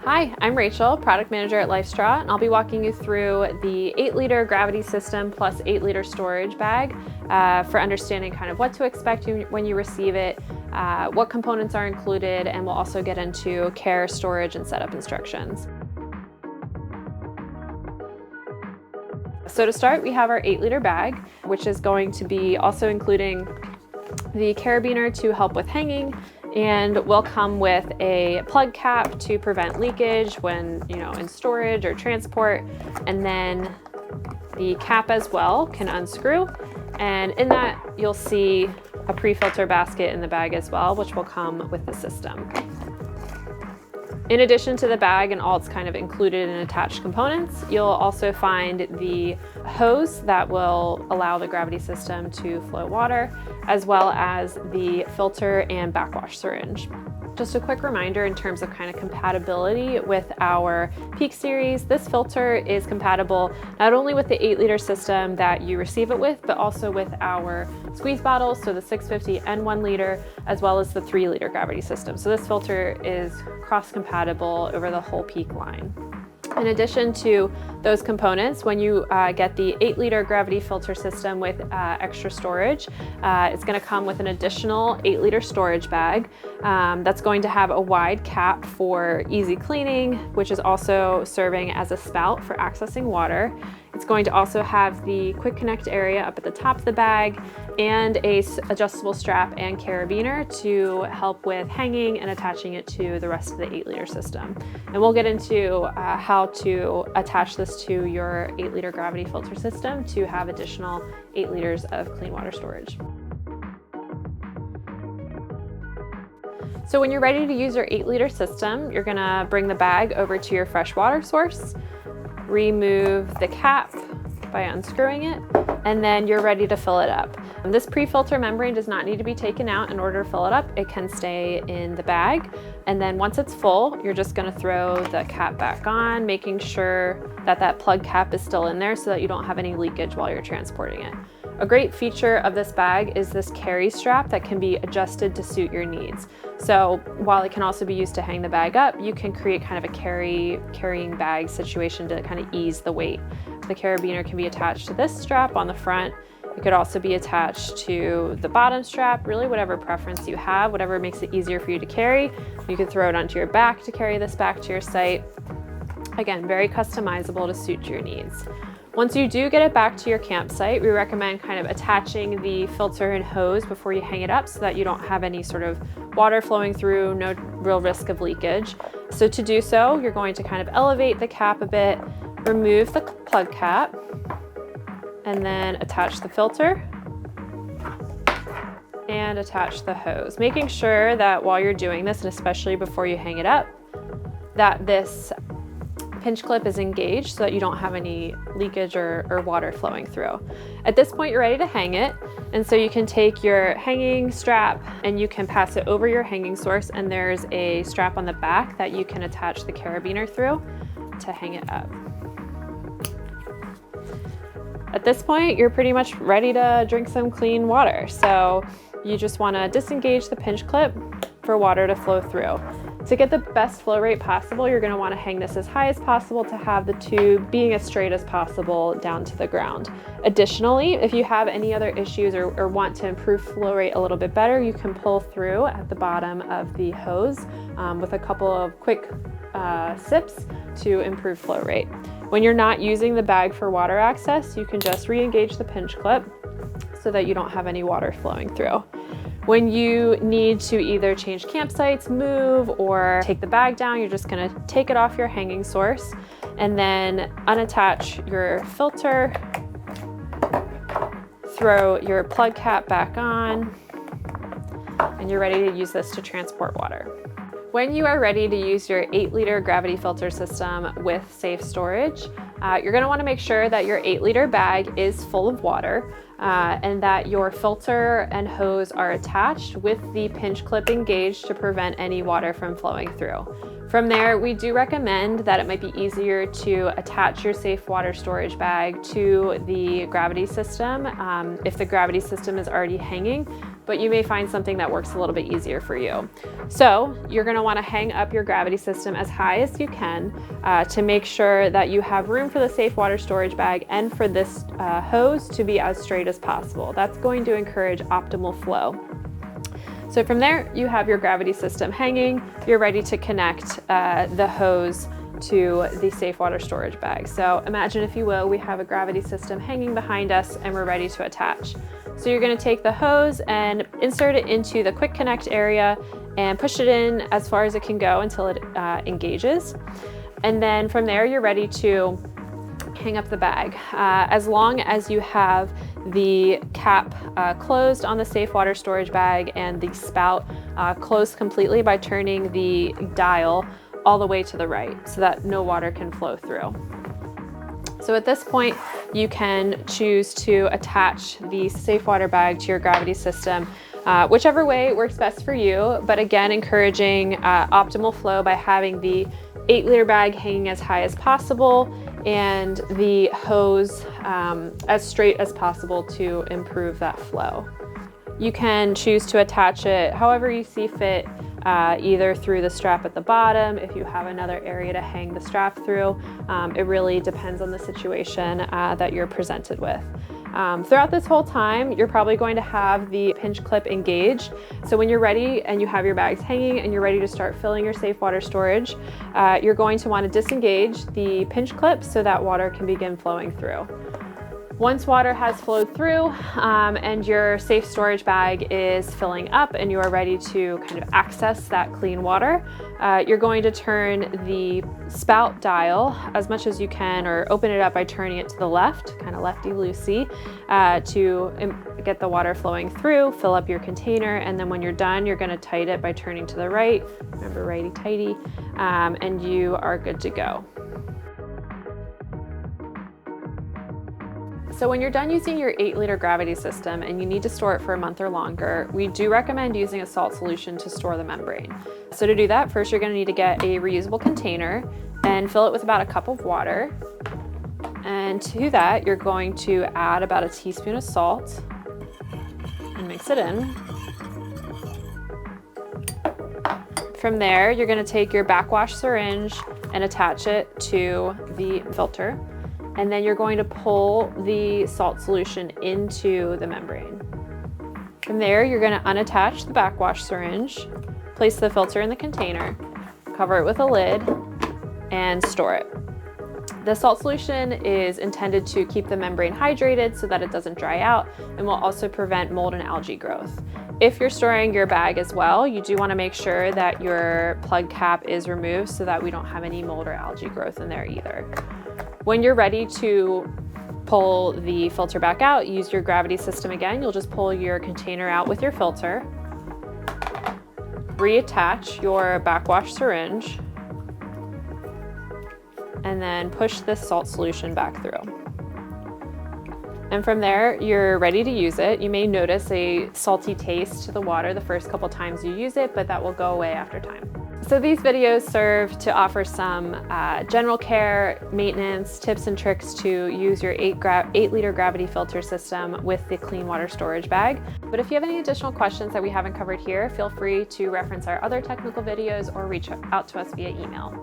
Hi, I'm Rachel, product manager at LifeStraw, and I'll be walking you through the 8-liter gravity system plus 8-liter storage bag for understanding kind of what to expect when you receive it, what components are included, and we'll also get into care, storage, and setup instructions. So to start, we have our 8-liter bag, which is going to be also including the carabiner to help with hanging, and will come with a plug cap to prevent leakage when, in storage or transport. And then the cap as well can unscrew. And in that, you'll see a pre-filter basket in the bag as well, which will come with the system. In addition to the bag and all its kind of included and attached components, you'll also find the hose that will allow the gravity system to flow water, as well as the filter and backwash syringe. Just a quick reminder in terms of kind of compatibility with our Peak Series, this filter is compatible not only with the 8-liter system that you receive it with, but also with our squeeze bottles, so the 650 and 1 liter, as well as the 3-liter gravity system. So this filter is cross-compatible over the whole Peak line. In addition to those components, when you get the 8-liter gravity filter system with extra storage, it's going to come with an additional 8-liter storage bag that's going to have a wide cap for easy cleaning, which is also serving as a spout for accessing water. It's going to also have the quick connect area up at the top of the bag and a adjustable strap and carabiner to help with hanging and attaching it to the rest of the 8-liter system. And we'll get into how to attach this to your 8-liter gravity filter system to have additional 8 liters of clean water storage. So when you're ready to use your 8-liter system, you're gonna bring the bag over to your fresh water source, remove the cap by unscrewing it, and then you're ready to fill it up. This pre-filter membrane does not need to be taken out in order to fill it up. It can stay in the bag. And then once it's full, you're just gonna throw the cap back on, making sure that that plug cap is still in there so that you don't have any leakage while you're transporting it. A great feature of this bag is this carry strap that can be adjusted to suit your needs. So while it can also be used to hang the bag up, you can create kind of a carrying bag situation to kind of ease the weight. The carabiner can be attached to this strap on the front. It could also be attached to the bottom strap, really whatever preference you have, whatever makes it easier for you to carry. You could throw it onto your back to carry this back to your site. Again, very customizable to suit your needs. Once you do get it back to your campsite, we recommend kind of attaching the filter and hose before you hang it up so that you don't have any sort of water flowing through, no real risk of leakage. So to do so, you're going to kind of elevate the cap a bit, remove the plug cap, and then attach the filter and attach the hose, making sure that while you're doing this, and especially before you hang it up, that this pinch clip is engaged so that you don't have any leakage or water flowing through. At this point, you're ready to hang it. And so you can take your hanging strap and you can pass it over your hanging source, and there's a strap on the back that you can attach the carabiner through to hang it up. At this point, you're pretty much ready to drink some clean water. So you just want to disengage the pinch clip for water to flow through. To get the best flow rate possible, you're going to want to hang this as high as possible to have the tube being as straight as possible down to the ground. Additionally, if you have any other issues or want to improve flow rate a little bit better, you can pull through at the bottom of the hose with a couple of quick sips to improve flow rate. When you're not using the bag for water access, you can just re-engage the pinch clip so that you don't have any water flowing through. When you need to either change campsites, move, or take the bag down, you're just gonna take it off your hanging source and then unattach your filter, throw your plug cap back on, and you're ready to use this to transport water. When you are ready to use your 8-liter gravity filter system with safe storage, you're going to want to make sure that your 8-liter bag is full of water and that your filter and hose are attached with the pinch clip engaged to prevent any water from flowing through. From there, we do recommend that it might be easier to attach your safe water storage bag to the gravity system. If the gravity system is already hanging, but you may find something that works a little bit easier for you. So you're gonna wanna hang up your gravity system as high as you can to make sure that you have room for the safe water storage bag and for this hose to be as straight as possible. That's going to encourage optimal flow. So from there, you have your gravity system hanging. You're ready to connect the hose to the safe water storage bag. So imagine, if you will, we have a gravity system hanging behind us and we're ready to attach. So you're gonna take the hose and insert it into the quick connect area and push it in as far as it can go until it engages. And then from there, you're ready to hang up the bag. As long as you have the cap closed on the safe water storage bag and the spout closed completely by turning the dial all the way to the right so that no water can flow through. So at this point, you can choose to attach the safe water bag to your gravity system, whichever way works best for you, but again, encouraging optimal flow by having the 8-liter bag hanging as high as possible and the hose as straight as possible to improve that flow. You can choose to attach it however you see fit, either through the strap at the bottom, if you have another area to hang the strap through. It really depends on the situation that you're presented with. Throughout this whole time, you're probably going to have the pinch clip engaged. So when you're ready and you have your bags hanging and you're ready to start filling your safe water storage, you're going to want to disengage the pinch clip so that water can begin flowing through. Once water has flowed through and your safe storage bag is filling up and you are ready to kind of access that clean water, you're going to turn the spout dial as much as you can, or open it up by turning it to the left, kind of lefty-loosey, to get the water flowing through, fill up your container, and then when you're done, you're going to tighten it by turning to the right. Remember, righty-tighty, and you are good to go. So when you're done using your 8-liter gravity system and you need to store it for a month or longer, we do recommend using a salt solution to store the membrane. So to do that, first you're going to need to get a reusable container and fill it with about a cup of water. And to that, you're going to add about a teaspoon of salt and mix it in. From there, you're going to take your backwash syringe and attach it to the filter. And then you're going to pull the salt solution into the membrane. From there, you're going to unattach the backwash syringe, place the filter in the container, cover it with a lid, and store it. The salt solution is intended to keep the membrane hydrated so that it doesn't dry out, and will also prevent mold and algae growth. If you're storing your bag as well, you do want to make sure that your plug cap is removed so that we don't have any mold or algae growth in there either. When you're ready to pull the filter back out, use your gravity system again. You'll just pull your container out with your filter, reattach your backwash syringe, and then push this salt solution back through. And from there, you're ready to use it. You may notice a salty taste to the water the first couple times you use it, but that will go away after time. So these videos serve to offer some general care, maintenance, tips and tricks to use your 8-liter gravity filter system with the clean water storage bag. But if you have any additional questions that we haven't covered here, feel free to reference our other technical videos or reach out to us via email.